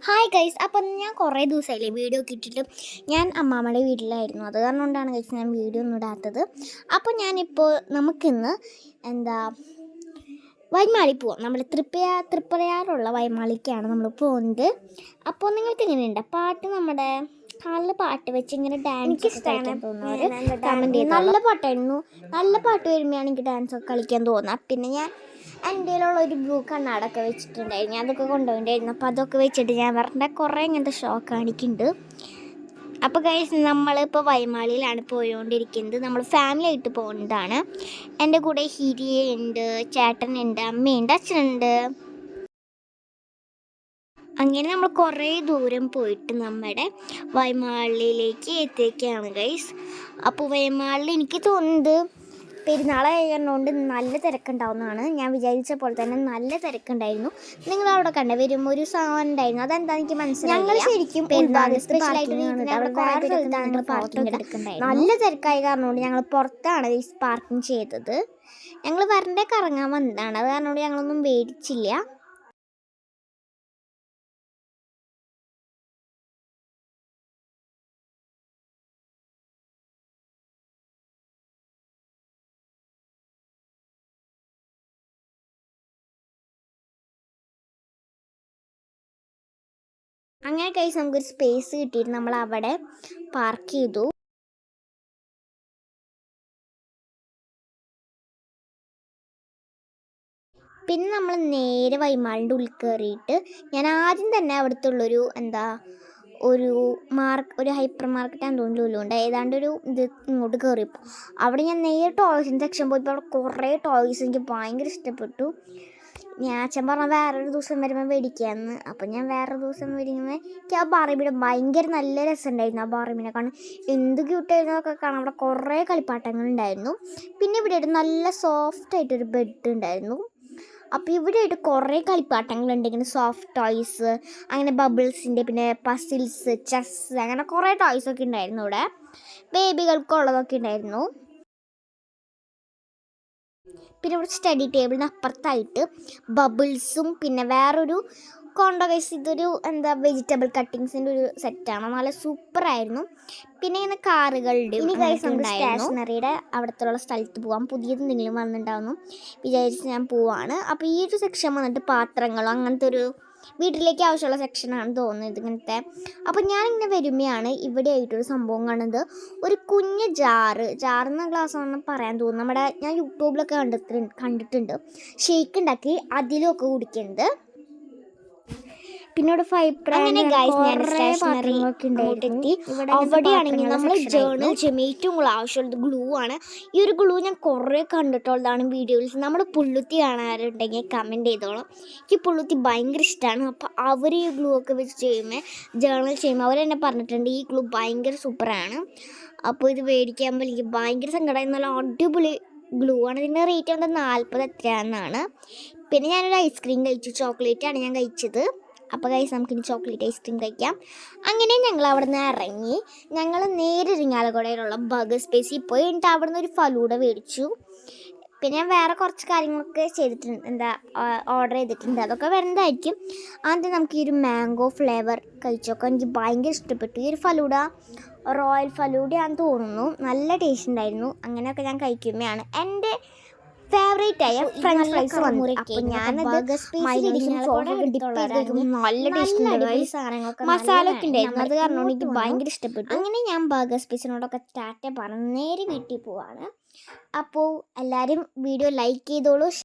Hi guys, അപ്പം ഞാൻ കുറേ ദിവസമായില്ലേ വീഡിയോ ഒക്കെ ഇട്ടിട്ട്. ഞാൻ അമ്മാമ്മയുടെ വീട്ടിലായിരുന്നു, അത് കാരണം കൊണ്ടാണ് ഗൈസ് ഞാൻ വീഡിയോ ഒന്നും ഇടാത്തത്. അപ്പോൾ ഞാനിപ്പോൾ നമുക്കിന്ന് വൈമാളി പോവാം. നമ്മുടെ തൃപ്രയാറുള്ള വൈമാളിക്കാണ് നമ്മൾ പോകുന്നത്. അപ്പോൾ നിങ്ങൾക്ക് എങ്ങനെയുണ്ട് പാട്ട്? നമ്മുടെ ഹാളിൽ പാട്ട് വെച്ച് ഇങ്ങനെ ഡാൻസ് കളിക്കാൻ തോന്നുന്നവർ കമൻറ്റ് ചെയ്തു. നല്ല പാട്ടായിരുന്നു. നല്ല പാട്ട് വരുമ്പോഴാണ് എനിക്ക് ഡാൻസ് ഒക്കെ കളിക്കാൻ തോന്നുക. പിന്നെ ഞാൻ എൻ്റെ കയ്യിലുള്ള ഒരു ബ്ലൂ കണ്ണാടൊക്കെ വെച്ചിട്ടുണ്ടായിരുന്നു, ഞാൻ അതൊക്കെ കൊണ്ടുപോയിട്ടുണ്ടായിരുന്നു. അപ്പോൾ അതൊക്കെ വെച്ചിട്ട് ഞാൻ പറഞ്ഞ കുറേ ഇങ്ങനത്തെ ഷോ കാണിക്കുന്നുണ്ട്. അപ്പോൾ ഗൈസ്, നമ്മളിപ്പോൾ വൈമാളിയിലാണ് പോയിക്കൊണ്ടിരിക്കുന്നത്. നമ്മൾ ഫാമിലി ആയിട്ട് പോകുന്നതാണ്. എൻ്റെ കൂടെ ഹിരിയുണ്ട്, ചേട്ടനുണ്ട്, അമ്മയുണ്ട്, അച്ഛനുണ്ട്. അങ്ങനെ നമ്മൾ കുറേ ദൂരം പോയിട്ട് നമ്മുടെ വൈമാളിയിലേക്ക് എത്തിയൊക്കെയാണ് ഗൈസ്. അപ്പോൾ വൈമാളിൽ എനിക്ക് തോന്നുന്നത് പെരുന്നാളായതുകൊണ്ട് നല്ല തിരക്കുണ്ടാവുന്നതാണ്. ഞാൻ വിചാരിച്ച പോലെ തന്നെ നല്ല തിരക്കുണ്ടായിരുന്നു. നിങ്ങൾ അവിടെ കണ്ട വരുമ്പോൾ ഒരു സാധനം ഉണ്ടായിരുന്നു, അതെന്താ എനിക്ക് മനസ്സിലായി. ഞങ്ങൾ ശരിക്കും നല്ല തിരക്കായ കാരണം കൊണ്ട് ഞങ്ങൾ പുറത്താണ് പാർക്കിംഗ് ചെയ്തത്. ഞങ്ങൾ വരണ്ടേ കറങ്ങാൻ വന്നതാണ്, അത് കാരണം കൊണ്ട് ഞങ്ങളൊന്നും മേടിച്ചില്ല. അങ്ങനെ കഴിച്ച് നമുക്കൊരു സ്പേസ് കിട്ടിയിട്ട് നമ്മൾ അവിടെ പാർക്ക് ചെയ്തു. പിന്നെ നമ്മൾ നേരെ വൈമാളിൻ്റെ ഉള്ളിൽ കയറിയിട്ട് ഞാൻ ആദ്യം തന്നെ അവിടുത്തെ ഉള്ളൊരു ഒരു ഹൈപ്പർ മാർക്കറ്റാന്ന് തോന്നുന്നുണ്ട്, ഏതാണ്ട് ഒരു ഇത് ഇങ്ങോട്ട് കയറിയപ്പോൾ അവിടെ ഞാൻ നേരെ ടോയ്സിൻ്റെ സെക്ഷൻ പോയപ്പോൾ അവിടെ കുറേ ടോയ്സ് എനിക്ക് ഭയങ്കര ഇഷ്ടപ്പെട്ടു. ഞാൻ അച്ഛൻ പറഞ്ഞാൽ വേറൊരു ദിവസം വരുമ്പോൾ മേടിക്കാമെന്ന്. അപ്പം ഞാൻ വേറൊരു ദിവസം മേടിക്കുമ്പോൾ എനിക്ക് ആ ബാർബിയുടെ ഭയങ്കര നല്ല രസമുണ്ടായിരുന്നു. ആ ബാർബിനെ കാണാൻ എന്ത് ക്യൂട്ടായിരുന്നതൊക്കെ കാണാൻ. അവിടെ കുറേ കളിപ്പാട്ടങ്ങളുണ്ടായിരുന്നു. പിന്നെ ഇവിടെ ആയിട്ട് നല്ല സോഫ്റ്റായിട്ടൊരു ബെഡ് ഉണ്ടായിരുന്നു. അപ്പോൾ ഇവിടെ ആയിട്ട് കുറേ കളിപ്പാട്ടങ്ങളുണ്ട്, ഇങ്ങനെ സോഫ്റ്റ് ടോയ്സ്, അങ്ങനെ ബബിൾസിൻ്റെ, പിന്നെ പസിൽസ്, ചെസ്, അങ്ങനെ കുറേ ടോയ്സൊക്കെ ഉണ്ടായിരുന്നു. ഇവിടെ ബേബികൾക്കുള്ളതൊക്കെ ഉണ്ടായിരുന്നു. പിന്നെ ഇവിടെ സ്റ്റഡി ടേബിളിന് അപ്പുറത്തായിട്ട് ബബിൾസും പിന്നെ വേറൊരു കോണ്ടോ ഗൈസ്, ഇതൊരു വെജിറ്റബിൾ കട്ടിങ്സിൻ്റെ ഒരു സെറ്റാണ്, നല്ല സൂപ്പറായിരുന്നു. പിന്നെ ഇങ്ങനെ കാറുകളുടെ ഇനി ഗൈസ് നമുക്ക് സ്റ്റേഷനറിയുടെ അവിടത്തുള്ള സ്ഥലത്ത് പോകാം. പുതിയത് എന്തെങ്കിലും വന്നിട്ടുണ്ടാവുന്നു വിചാരിച്ച് ഞാൻ പോവാണ്. അപ്പോൾ ഈ ഒരു സെക്ഷൻ വന്നിട്ട് പാത്രങ്ങളും അങ്ങനത്തെ ഒരു വീട്ടിലേക്ക് ആവശ്യമുള്ള സെക്ഷനാണ് തോന്നുന്നത് ഇങ്ങനത്തെ. അപ്പം ഞാനിങ്ങനെ വരുമ്പോഴാണ് ഇവിടെ ആയിട്ടൊരു സംഭവം കാണുന്നത്, ഒരു കുഞ്ഞ് ജാറെന്ന ഗ്ലാസ് ആണെന്ന് പറയാൻ തോന്നുന്നു. ഞാൻ യൂട്യൂബിലൊക്കെ കണ്ടിട്ടുണ്ട് ഷേക്ക് ഉണ്ടാക്കി അതിലൊക്കെ കുടിക്കുന്നത്. പിന്നെ ഇവിടെ അവിടെയാണെങ്കിൽ നമ്മൾ ജേർണൽ ചെയ്യുമ്പോൾ ഏറ്റവും കൂടുതൽ ആവശ്യമുള്ളത് ഗ്ലൂ ആണ്. ഈ ഒരു ഗ്ലൂ ഞാൻ കുറേ കണ്ടിട്ടുള്ളതാണ് വീഡിയോയിൽ. നമ്മുടെ പുള്ളുത്തി കാണാറുണ്ടെങ്കിൽ കമൻറ്റ് ചെയ്തോളാം. എനിക്ക് പുള്ളുത്തി ഭയങ്കര ഇഷ്ടമാണ്. അപ്പോൾ അവർ ഈ ഗ്ലൂ ഒക്കെ വെച്ച് ചെയ്യുമ്പോൾ ജേർണൽ ചെയ്യുമ്പോൾ അവർ തന്നെ പറഞ്ഞിട്ടുണ്ട് ഈ ഗ്ലൂ ഭയങ്കര സൂപ്പറാണ്. അപ്പോൾ ഇത് മേടിക്കുമ്പോൾ എനിക്ക് ഭയങ്കര സങ്കടമായി. നല്ല അടിപൊളി ഗ്ലൂ ആണ്. ഇതിൻ്റെ റേറ്റ് വന്നത് 40 എത്രയാണെന്നാണ്. പിന്നെ ഞാനൊരു ഐസ്ക്രീം കഴിച്ചു, ചോക്ലേറ്റാണ് ഞാൻ കഴിച്ചത്. അപ്പോൾ ഗൈസ് നമുക്കിനി ചോക്ലേറ്റ് ഐസ്ക്രീം കഴിക്കാം. അങ്ങനെ ഞങ്ങൾ അവിടെ നിന്ന് ഇറങ്ങി ഞങ്ങൾ നേരെ ഇരിങ്ങാലക്കുടയിലുള്ള ബർഗർ സ്പേസിൽ പോയി. എന്നിട്ട് അവിടെ നിന്ന് ഒരു ഫലൂഡ മേടിച്ചു. പിന്നെ ഞാൻ വേറെ കുറച്ച് കാര്യങ്ങളൊക്കെ ചെയ്തിട്ടുണ്ട്, ഓർഡർ ചെയ്തിട്ടുണ്ട്, അതൊക്കെ വരുന്നതായിരിക്കും. ആദ്യം നമുക്ക് ഈ ഒരു മാംഗോ ഫ്ലേവർ കഴിച്ചോക്കാം. എനിക്ക് ഭയങ്കര ഇഷ്ടപ്പെട്ടു. ഈ ഒരു ഫലൂഡ റോയൽ ഫലൂഡയാണെന്ന് തോന്നുന്നു, നല്ല ടേസ്റ്റ് ഉണ്ടായിരുന്നു. അങ്ങനെയൊക്കെ ഞാൻ കഴിക്കുമ്പോഴാണ് എൻ്റെ ഫേവറേറ്റ് ആയ ഫ്രഞ്ച് ഫ്രൈസ് വന്നു. അപ്പോൾ ഞാനത് നല്ല ടേസ്റ്റ് മസാല ഒക്കെ ഉണ്ടായിരുന്നു, അത് കാരണം എനിക്ക് ഭയങ്കര ഇഷ്ടപ്പെട്ടു. അങ്ങനെ ഞാൻ ബർഗർ സ്പേസിനോടൊക്കെ ടാറ്റ പറഞ്ഞ് നേരെ വീട്ടിൽ പോവാണ്. അപ്പോൾ എല്ലാവരും വീഡിയോ ലൈക്ക് ചെയ്തോളൂ.